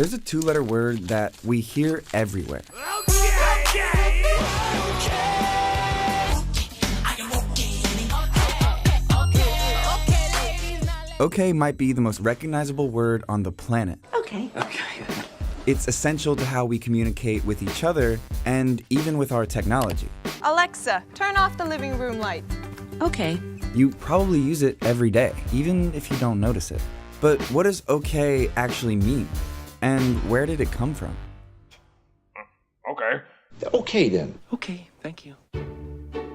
There's a two-letter word that we hear everywhere. Okay might be the most recognizable word on the planet. Okay. It's essential to how we communicate with each other and even with our technology. Alexa, turn off the living room light. Okay. You probably use it every day, even if you don't notice it. But what does okay actually mean? And where did it come from? Okay. Okay then. Okay, thank you.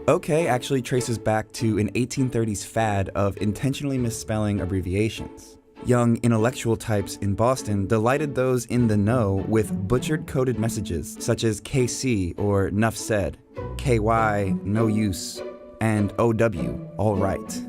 Okay actually traces back to an 1830s fad of intentionally misspelling abbreviations. Young intellectual types in Boston delighted those in the know with butchered coded messages such as KC or Nuff Said, KY, No Use, and OW, All Right.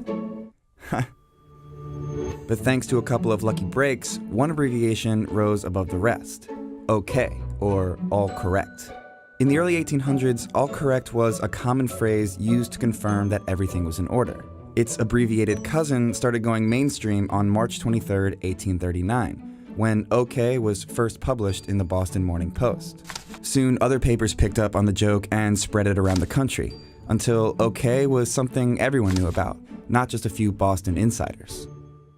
But thanks to a couple of lucky breaks, one abbreviation rose above the rest. OK, or All Correct. In the early 1800s, all correct was a common phrase used to confirm that everything was in order. Its abbreviated cousin started going mainstream on March 23, 1839, when OK was first published in the Boston Morning Post. Soon, other papers picked up on the joke and spread it around the country, until OK was something everyone knew about, not just a few Boston insiders.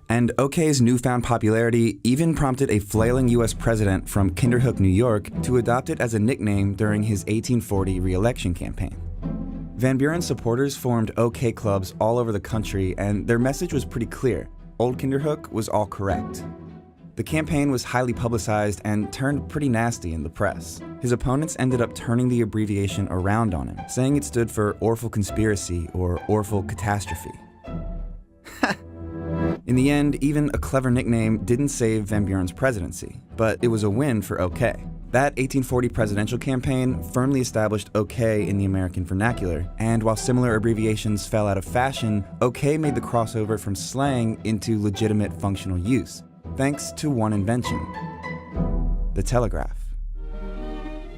And OK's newfound popularity even prompted a flailing US president from Kinderhook, New York, to adopt it as a nickname during his 1840 re-election campaign. Van Buren's supporters formed OK clubs all over the country, and their message was pretty clear. Old Kinderhook was all correct. The campaign was highly publicized and turned pretty nasty in the press. His opponents ended up turning the abbreviation around on him, saying it stood for Orphan Conspiracy or Orphan Catastrophe. In the end, even a clever nickname didn't save Van Buren's presidency, but it was a win for OK. That 1840 presidential campaign firmly established OK in the American vernacular, and while similar abbreviations fell out of fashion, OK made the crossover from slang into legitimate functional use, thanks to one invention: the telegraph.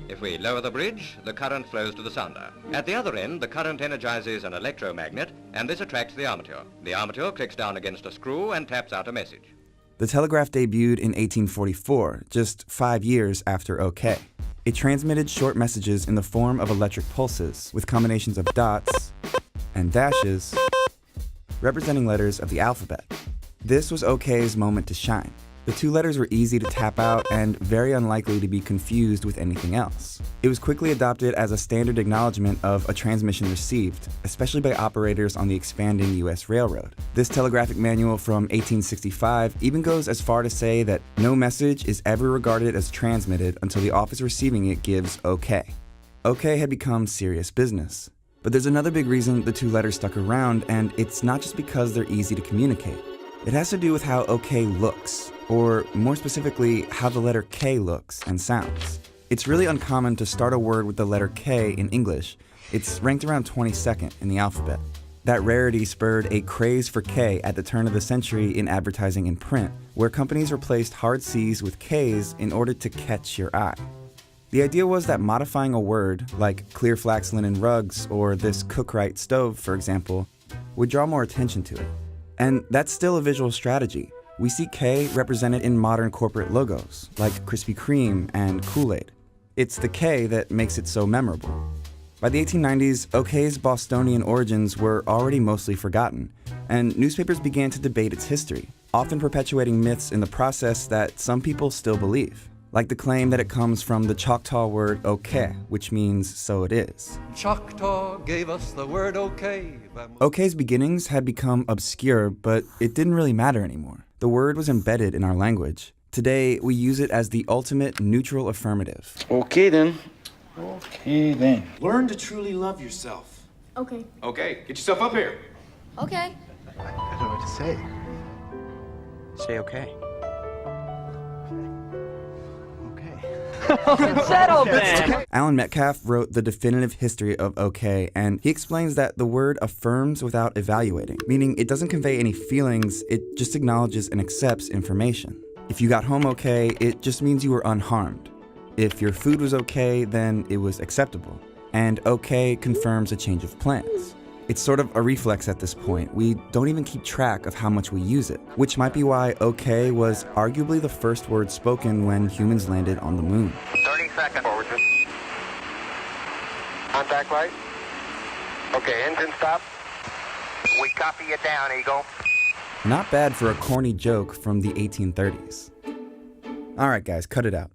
If we lower the bridge, the current flows to the sounder. At the other end, the current energizes an electromagnet, and this attracts the armature. The armature clicks down against a screw and taps out a message. The telegraph debuted in 1844, just 5 years after OK. It transmitted short messages in the form of electric pulses, with combinations of dots and dashes representing letters of the alphabet. This was OK's moment to shine. The two letters were easy to tap out and very unlikely to be confused with anything else. It was quickly adopted as a standard acknowledgement of a transmission received, especially by operators on the expanding US railroad. This telegraphic manual from 1865 even goes as far to say that no message is ever regarded as transmitted until the office receiving it gives OK. OK had become serious business. But there's another big reason the two letters stuck around, and it's not just because they're easy to communicate. It has to do with how OK looks, or more specifically, how the letter K looks and sounds. It's really uncommon to start a word with the letter K in English. It's ranked around 22nd in the alphabet. That rarity spurred a craze for K at the turn of the century in advertising and print, where companies replaced hard C's with K's in order to catch your eye. The idea was that modifying a word, like clear flax linen rugs or this Cookright stove, for example, would draw more attention to it. And that's still a visual strategy. We see K represented in modern corporate logos, like Krispy Kreme and Kool-Aid. It's the K that makes it so memorable. By the 1890s, OK's Bostonian origins were already mostly forgotten, and newspapers began to debate its history, often perpetuating myths in the process that some people still believe, like the claim that it comes from the Choctaw word OK, which means so it is. Choctaw gave us the word OK. OK's beginnings had become obscure, but it didn't really matter anymore. The word was embedded in our language. Today, we use it as the ultimate neutral affirmative. Okay then. Okay then. Learn to truly love yourself. Okay. Okay, get yourself up here. Okay. I don't know what to say. Say okay. It's settled then. Alan Metcalf wrote The Definitive History of OK, and he explains that the word affirms without evaluating, meaning it doesn't convey any feelings, it just acknowledges and accepts information. If you got home okay, it just means you were unharmed. If your food was okay, then it was acceptable. And OK confirms a change of plans. It's sort of a reflex at this point. We don't even keep track of how much we use it, which might be why okay was arguably the first word spoken when humans landed on the moon. 30 seconds. Forward. Contact light. Okay, engine stop. We copy you down, Eagle. Not bad for a corny joke from the 1830s. Alright guys, cut it out.